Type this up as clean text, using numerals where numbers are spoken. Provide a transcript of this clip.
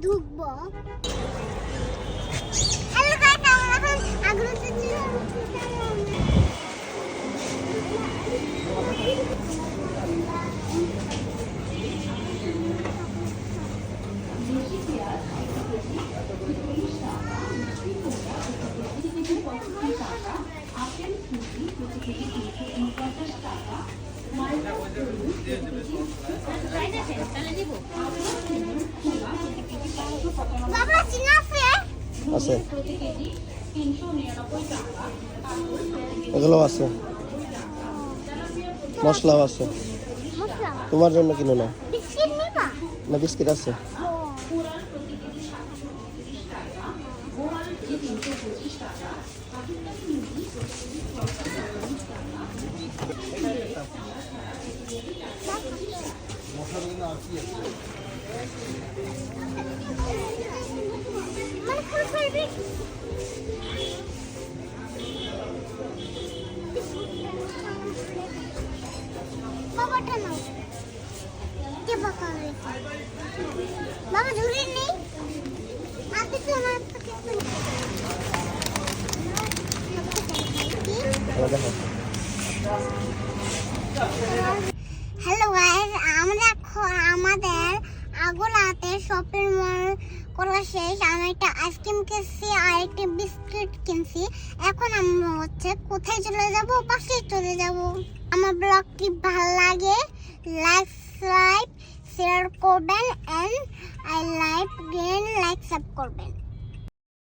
ঢুকবো। Hello guys, আমরা এখন আগ্রহী ছিলাম। বাবা চিনাফে আছে, এগুলো আছে, মশলাও আছে। মশলা তোমার জন্য কিনো না, বিস্কিট নিবা? না বিস্কিট আছে। মানে ফুল করবি? বাবাটা নাও। কে বাবা? বাবা ঝুড়ি নেই? আপনি তো আমার হ্যালো গাইস, আমরা আমাদের আগোলাতে শপিং মল করা শেষ। আমি একটা আইসক্রিম কিনছি আর একটা বিস্কিট কিনছি। এখন আমরা কোথায় চলে যাব? পাশে চলে যাব। আমার ব্লগটি ভালো লাগে লাইক শেয়ার করবেন এন্ড আই লাইক সাব করবেন।